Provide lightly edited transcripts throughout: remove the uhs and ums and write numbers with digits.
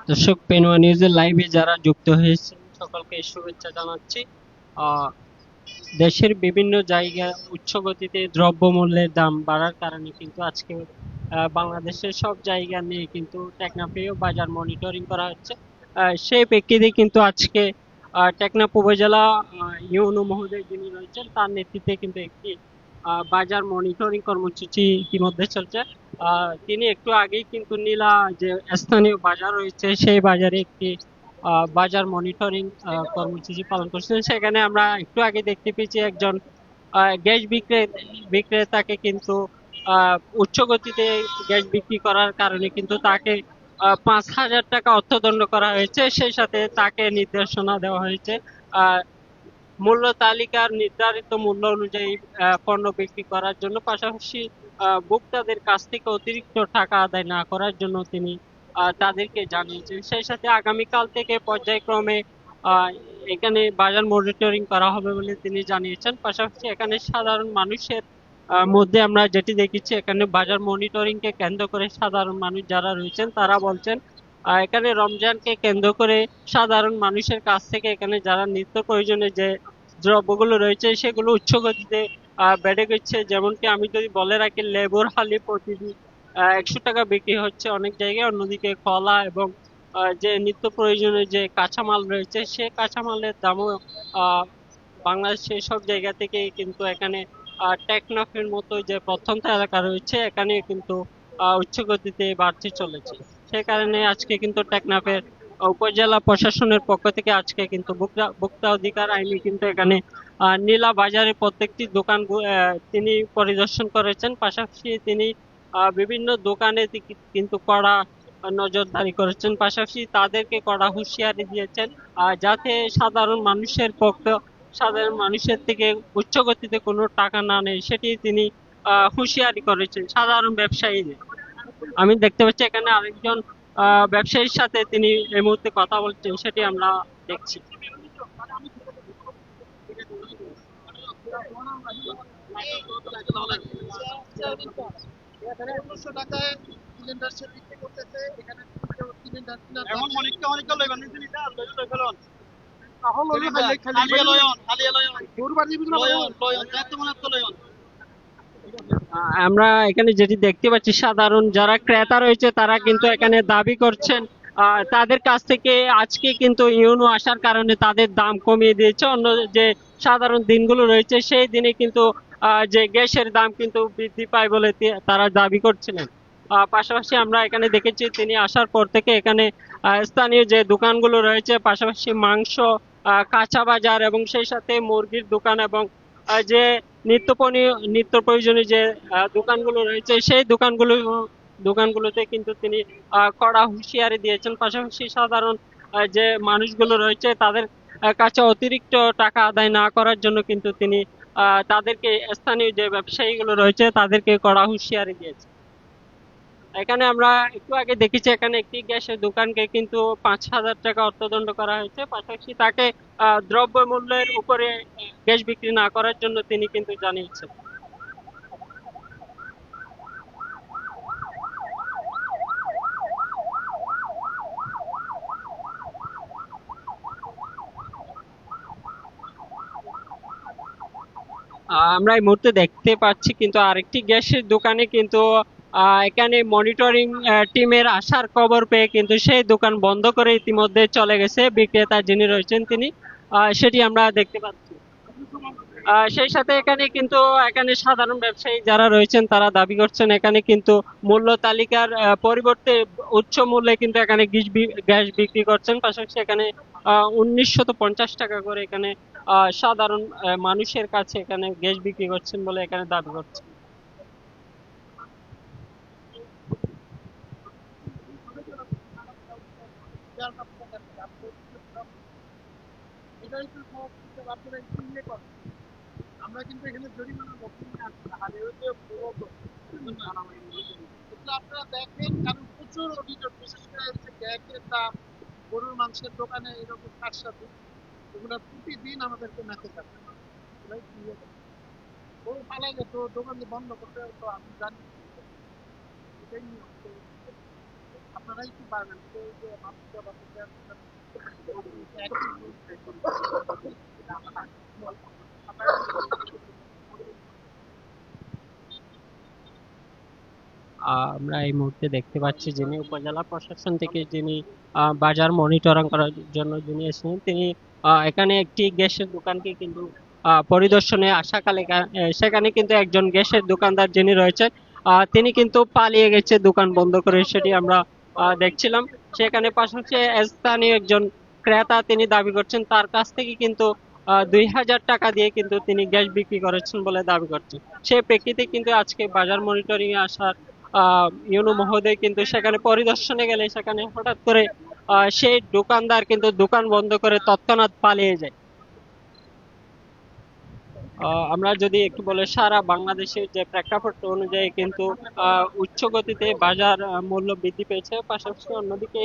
দর্শক, পেনোয়া নিউজের লাইভে যারা যুক্ত হয়েছেন সকলকে শুভেচ্ছা জানাচ্ছি। আহ, দেশের বিভিন্ন জায়গায় উচ্চগতিতে দ্রব্যমূল্যের দাম বাড়ার কারণে কিন্তু আজকে বাংলাদেশের সব জায়গা নিয়ে কিন্তু টেকনাফেও বাজার মনিটরিং করা হচ্ছে। সেই প্রেক্ষিতে কিন্তু আজকে টেকনাফ উপজেলা ইউনো মহোদয় যিনি রয়েছেন তার নেতৃত্বে কিন্তু একটি বাজার মনিটরিং কর্মসূচি ইতিমধ্যে চলছে। তিনি একটু আগেই কিন্তু নীলা যে স্থানীয় বাজার রয়েছে সেই বাজারে একটি বাজার মনিটরিং কর্মসূচি পালন করছেন। সেখানে আমরা একটু আগে দেখতে পেয়েছি একজন গ্যাস বিক্রেতাকে কিন্তু উচ্চ গতিতে গ্যাস বিক্রি করার কারণে কিন্তু তাকে 5,000 টাকা অর্থদণ্ড করা হয়েছে। সেই সাথে তাকে নির্দেশনা দেওয়া হয়েছে আহ মূল্য তালিকার নির্ধারিত মূল্য অনুযায়ী পণ্য বিক্রি করার জন্য, পাশাপাশি ভোক্তাদের কাছ থেকে অতিরিক্ত টাকা আদায় না করার জন্য তিনি তাদেরকে জানিয়েছেন। সেই সাথে আগামীকাল থেকে পর্যায়ক্রমে আহ, এখানে বাজার মনিটরিং করা হবে বলে তিনি জানিয়েছেন। পাশাপাশি এখানে সাধারণ মানুষের মধ্যে আমরা যেটি দেখেছি, এখানে বাজার মনিটরিং কে কেন্দ্র করে সাধারণ মানুষ যারা রয়েছেন তারা বলছেন এখানে রমজানকে কেন্দ্র করে সাধারণ মানুষের কাছ থেকে এখানে যারা নিত্য প্রয়োজনীয় যে দ্রব্যগুলো রয়েছে সেগুলো উচ্চ গতিতে বেড়ে গেছে। যেমনকি আমি যদি বলে রাখি, লেবুর হালি প্রতিদিন 100 টাকা বিক্রি হচ্ছে অনেক জায়গায়, অন্যদিকে কলা এবং যে নিত্য প্রয়োজনীয় যে কাঁচামাল রয়েছে সে কাঁচামালের দামও আহ বাংলাদেশের সব জায়গা থেকে কিন্তু এখানে টেকনাফের মতো যে প্রত্যন্ত এলাকা রয়েছে এখানে কিন্তু উচ্চ গতিতে বাড়তে চলেছে। সে কারণে আজকে কিন্তু টেকনাফের উপজেলা প্রশাসনের পক্ষ থেকে আজকে কিন্তু ভোক্তা অধিকার আইনে কিন্তু এখানে নীলা বাজারে প্রত্যেকটি দোকান তিনি পরিদর্শন করেছেন। পাশাপাশি তিনি বিভিন্ন দোকানে কিন্তু কড়া নজরদারি করেছেন। পাশাপাশি তাদেরকে কড়া হুঁশিয়ারি দিয়েছেন যাতে সাধারণ মানুষের থেকে উচ্চ গতিতে কোনো টাকা না নেয়, সেটি তিনি হুঁশিয়ারি করেছেন সাধারণ ব্যবসায়ীদের। আমি দেখতে পাচ্ছি এখানে আরেকজন ব্যবসায়ীর সাথে তিনি এই মুহূর্তে কথা বলছেন, সেটি আমরা দেখছি। আমরা এখানে যেটি দেখতে পাচ্ছি, সাধারণ যারা ক্রেতা রয়েছে তারা কিন্তু এখানে দাবি করছেন তাদের কাছ থেকে আজকে কিন্তু ইউনো আসার কারণে তাদের দাম কমিয়ে দিয়েছে। অন্য যে সাধারণ দিনগুলো রয়েছে সেই দিনে কিন্তু যে গ্যাসের দাম কিন্তু বৃদ্ধি পায় বলে তারা দাবি করছিলেন। পাশাপাশি আমরা এখানে দেখেছি তিনি আসার পর থেকে এখানে স্থানীয় যে দোকানগুলো রয়েছে, পাশাপাশি মাংস, কাঁচা বাজার এবং সেই সাথে মুরগির দোকান এবং যে নিত্য প্রয়োজনীয় যে দোকানগুলো রয়েছে সেই দোকানগুলোতে কিন্তু তিনি কড়া হুঁশিয়ারি দিয়েছেন। পাশাপাশি সাধারণ যে মানুষগুলো রয়েছে তাদের কাছে অতিরিক্ত টাকা আদায় না করার জন্য কিন্তু তিনি তাদেরকে, স্থানীয় যে ব্যবসায়ীগুলো রয়েছে তাদেরকে কড়া হুঁশিয়ারি দিয়েছেন। এখানে আমরা একটু আগে দেখেছি এখানে একটি গ্যাসের দোকানকে কিন্তু 5,000 টাকা অর্থদণ্ড করা হয়েছে। পাশাপাশি তাকে দ্রব্য মূল্যের উপরে গ্যাস বিক্রি না করার জন্য তিনি কিন্তু জানিয়েছেন। আমরা এই মুহূর্তে দেখতে পাচ্ছি কিন্তু আরেকটি গ্যাসের দোকানে কিন্তু এখানে মনিটরিং টিমের আসার খবর পেয়ে কিন্তু সেই দোকান বন্ধ করে ইতিমধ্যে চলে গেছে বিক্রেতা যিনি রয়েছেন তিনি। সেটি আমরা দেখতে পাচ্ছি। সেই সাথে এখানে সাধারণ ব্যবসায়ী যারা রয়েছেন তারা দাবি করছেন এখানে কিন্তু মূল্য তালিকার পরিবর্তে উচ্চ মূল্যে কিন্তু এখানে গ্যাস বিক্রি করছেন। পাশাপাশি এখানে 1,950 টাকা করে এখানে সাধারণ মানুষের কাছে এখানে গ্যাস বিক্রি করছেন বলে এখানে দাবি করছেন। আমরা কিন্তু এখানে জরিমানা বর্তমানে আসছে আপনারা দেখেন, কারণ প্রচুর অভিযোগ, বিশেষ করে হচ্ছে গ্যাসের দাম, গরুর মাংসের দোকানে এরকম কার সাথে এগুলো প্রতিদিন আমাদেরকে মেসেজ আসে। গরু পালাইলে তো দোকান বন্ধ করতে, তো আমি জানি এটাই নিয়ম। আপনারাই কি পারবেন এই যে মানুষরা বা আমরা এই মুহূর্তে দেখতে পাচ্ছি যিনি উপজেলা প্রশাসন থেকে যিনি বাজার মনিটরিং করার জন্য যিনি এসেছেন তিনি এখানে একটি গ্যাসের দোকানকে কিন্তু পরিদর্শনে আসাকালে সেখানে কিন্তু একজন গ্যাসের দোকানদার যিনি রয়েছেন তিনি কিন্তু পালিয়ে গেছে দোকান বন্ধ করে, সেটি আমরা দেখছিলাম। সেখানে পাশাপাশি স্থানীয় একজন ক্রেতা তিনি দাবি করছেন তার কাছ থেকে কিন্তু 2,000 টাকা দিয়ে কিন্তু তিনি গ্যাস বিক্রি করেছেন বলে দাবি করছেন। সেই প্রেক্ষিতে কিন্তু আজকে বাজার মনিটরিং এ আসার ইউনূ মহোদয় কিন্তু সেখানে পরিদর্শনে গেলে সেখানে হঠাৎ করে সেই দোকানদার কিন্তু দোকান বন্ধ করে তৎক্ষণাৎ পালিয়ে যায়। আমরা যদি একটু বলে সারা বাংলাদেশের যে প্রেক্ষাপট অনুযায়ী কিন্তু উচ্চ গতিতে বাজার মূল্য বৃদ্ধি পেয়েছে, পাশাপাশি অন্যদিকে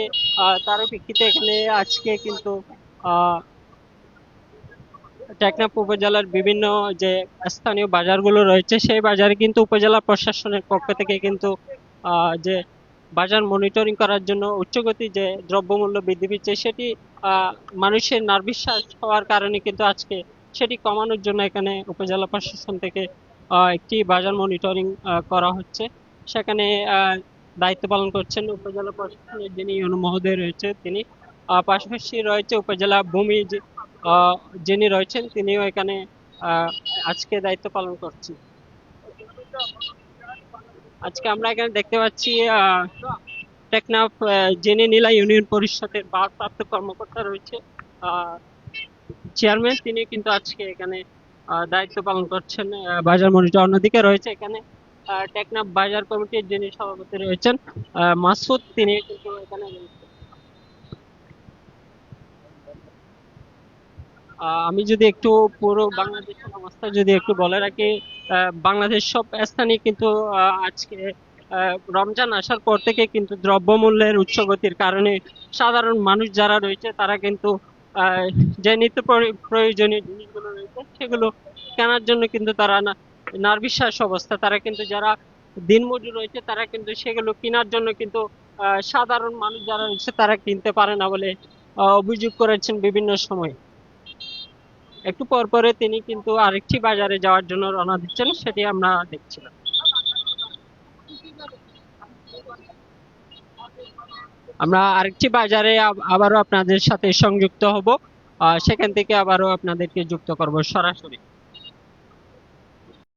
তার প্রেক্ষিতে এখানে আজকে কিন্তু আহ টেকনাফ উপজেলার বিভিন্ন যে স্থানীয় বাজারগুলো রয়েছে সেই বাজারে কিন্তু উপজেলা প্রশাসনের পক্ষ থেকে কিন্তু যে বাজার মনিটরিং করার জন্য উচ্চগতি যে দ্রব্যমূল্য বৃদ্ধি পেয়েছে সেটি মানুষের নার্ভিশ্বাস হওয়ার কারণে কিন্তু আজকে সেটি কমানোর জন্য এখানে উপজেলা প্রশাসন থেকে একটি বাজার মনিটরিং করা হচ্ছে। সেখানে দায়িত্ব পালন করছেন উপজেলা প্রশাসনের যিনি ইউনূ মহোদয় রয়েছে তিনি, পাশাপাশি রয়েছে উপজেলা ভূমি যিনি রয়েছেন তিনিও এখানে আজকে দায়িত্ব পালন করছেন। আজকে আমরা এখানে দেখতে পাচ্ছি টেকনাফ যিনি নীলা ইউনিয়ন পরিষদের ভারপ্রাপ্ত কর্মকর্তা রয়েছে চেয়ারম্যান, তিনি কিন্তু আজকে এখানে দায়িত্ব পালন করছেন বাজার মনিটর। অন্যদিকে রয়েছে এখানে টেকনাফ বাজার কমিটির যিনি সভাপতি রয়েছেন মাসুদ, তিনি কিন্তু এখানে রয়েছেন। আমি যদি একটু পুরো বাংলাদেশের অবস্থা যদি একটু বলে রাখি, বাংলাদেশ সব স্থানে কিন্তু আজকে রমজান আসার পর থেকে কিন্তু দ্রব্যমূল্যের উচ্চগতির কারণে সাধারণ মানুষ যারা রয়েছে তারা কিন্তু আহ, যে নিত্য প্রয়োজনীয় জিনিসগুলো রয়েছে সেগুলো কেনার জন্য কিন্তু তারা নার্ভিশ্বাস অবস্থা। তারা কিন্তু যারা দিনমজুর রয়েছে তারা কিন্তু সেগুলো কেনার জন্য কিন্তু সাধারণ মানুষ যারা রয়েছে তারা কিনতে পারে না বলে অভিযোগ করেছেন বিভিন্ন সময়। একটু পর পরে তিনি কিন্তু আরেকটি বাজারে যাওয়ার জন্য রওনা দিচ্ছেন, সেটি আমরা দেখছিলাম। আমরা আরেকটি বাজারে আবারও আপনাদের সাথে সংযুক্ত হব, সেখান থেকে আবারও আপনাদেরকে যুক্ত করব সরাসরি।